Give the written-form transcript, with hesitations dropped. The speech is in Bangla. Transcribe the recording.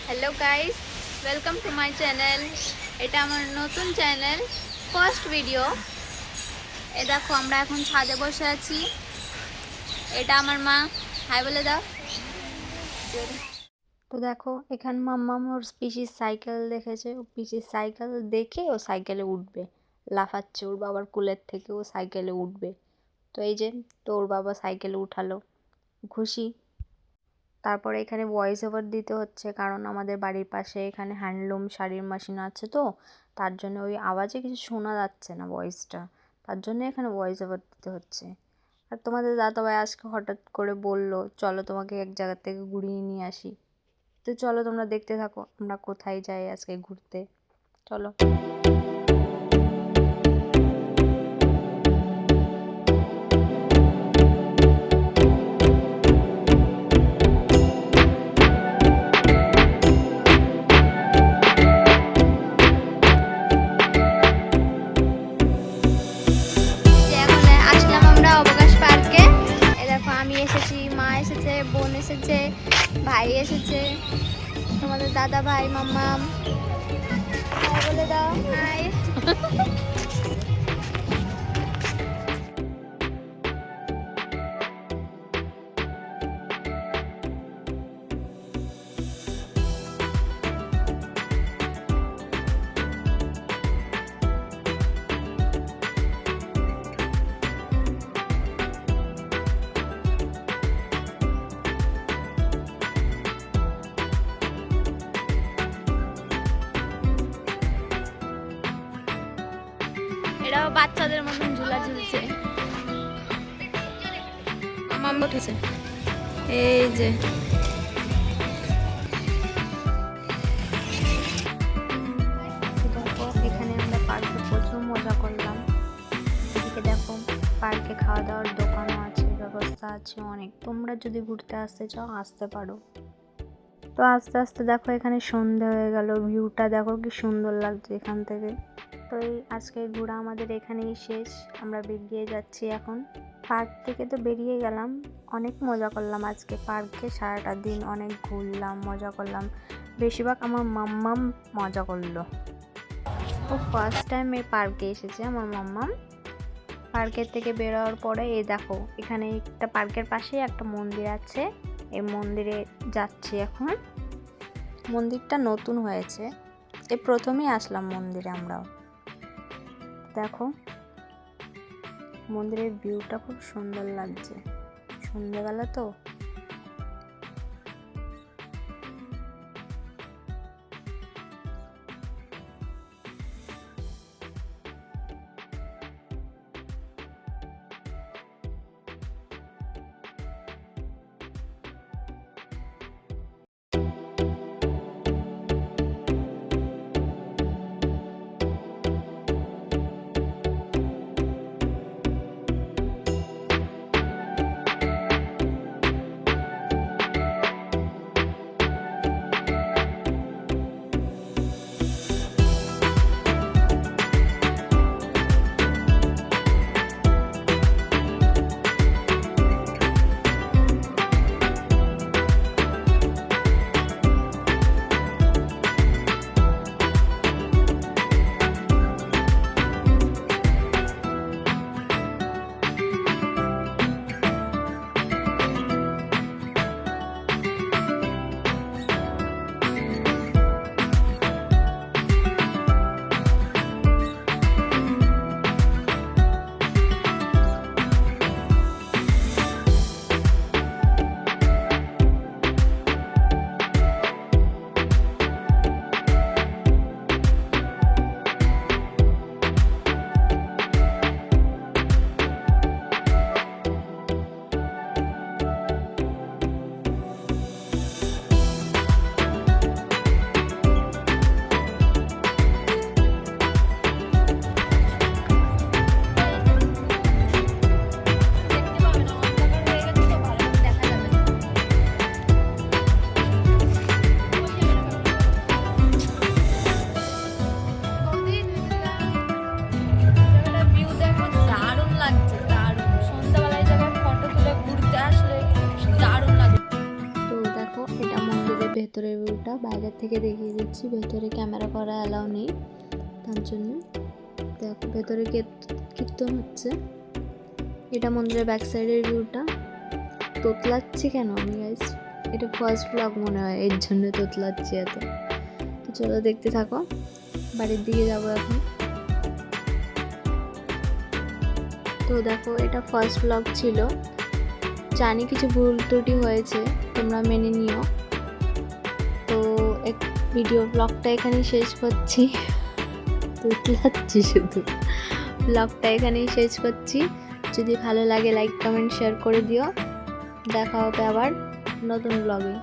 Hello guys, welcome to my channel. এটা আমার নতুন চ্যানেল, ফার্স্ট ভিডিও। এ দেখো আমরা এখন ছাদে বসে আছি। এটা আমার মা, হাই বলে দাও। তো দেখো এখানে মাম্মাম ওর পিসির সাইকেল দেখেছে, ও পিসির সাইকেল দেখে ও সাইকেলে উঠবে, লাফাচ্ছে ওর বাবার কুলের থেকে ও সাইকেলে উঠবে। তো এই যে, তো ওর বাবা সাইকেলে উঠালো, খুশি। তারপরে এখানে ভয়েস ওভার দিতে হচ্ছে, কারণ আমাদের বাড়ির পাশে এখানে হ্যান্ডলুম শাড়ির মেশিন আছে, তো তার জন্য ওই আওয়াজে কিছু শোনা যাচ্ছে না ভয়েসটা, তার জন্য এখানে ভয়েস ওভার দিতে হচ্ছে। আর তোমাদের দাদাভাই আজকে হঠাৎ করে বললো চলো তোমাকে এক জায়গা থেকে ঘুরিয়ে নিয়ে আসি। তো চলো তোমরা দেখতে থাকো আমরা কোথায় যাই আজকে ঘুরতে, চলো। আসলাম আমরা অবকাশ পার্কে। এ দেখো আমি এসেছি, মা এসেছে, বোন এসেছে, ভাই এসেছে, তোমাদের দাদা ভাই মাম্মাম। হাই বলে দাও, হাই। এরাও বাচ্চাদের মতন ঝুলা ঝুলছে। মাম্মাম উঠেছে, এই যে। দেখো এখানে আমরা পার্কে প্রচুর মজা করলাম। এদিকে দেখো পার্কে খাওয়া দাওয়ার দোকানও আছে, ব্যবস্থা আছে অনেক, তোমরা যদি ঘুরতে আসতে চাও আসতে পারো। তো আস্তে আস্তে দেখো এখানে সন্ধে হয়ে গেল, ভিউটা দেখো কি সুন্দর লাগছে এখান থেকে। তো এই আজকের ঘোরা আমাদের এখানেই শেষ, আমরা বেরিয়ে যাচ্ছি এখন। পার্ক থেকে তো বেরিয়ে গেলাম, অনেক মজা করলাম আজকে পার্কে, সারাটা দিন অনেক ঘুরলাম, মজা করলাম। বেশিরভাগ আমার মাম্মাম মজা করলো, ও ফার্স্ট টাইম এই পার্কে এসেছে আমার মাম্মাম। পার্কের থেকে বেরোয়ার পরে এই দেখো এখানে একটা পার্কের পাশেই একটা মন্দির আছে, এই মন্দিরে যাচ্ছি এখন। মন্দিরটা নতুন হয়েছে, এই প্রথমেই আসলাম মন্দিরে আমরাও। দেখো মন্দিরের ভিউটা খুব সুন্দর লাগছে, সন্ধ্যেবেলা তো। ভিউটা বাইরের থেকে দেখিয়ে দিচ্ছি, ভেতরে ক্যামেরা করা অ্যালাউ নেই, তার জন্য। দেখো ভেতরে কীর্তন হচ্ছে। এটা মন্দিরের ব্যাক সাইডের ভিউটা। তোতলাচ্ছি কেন আমি গাইস, এটা ফার্স্ট ব্লগ মনে হয়, এর জন্য তোতলাচ্ছি এত। তো চলো দেখতে থাকো, বাড়ির দিকে যাবো এখন। তো দেখো এটা ফার্স্ট ব্লগ ছিল, জানি কিছু ভুল ত্রুটি হয়েছে, তোমরা মেনে নিও। তো ভিডিও ব্লগটা এখানেই শেষ করছি, তোতলাচ্ছি শুধু। ব্লগটা এখানেই শেষ করছি। যদি ভালো লাগে লাইক কমেন্ট শেয়ার করে দিও। দেখা হবে আবার নতুন ব্লগে।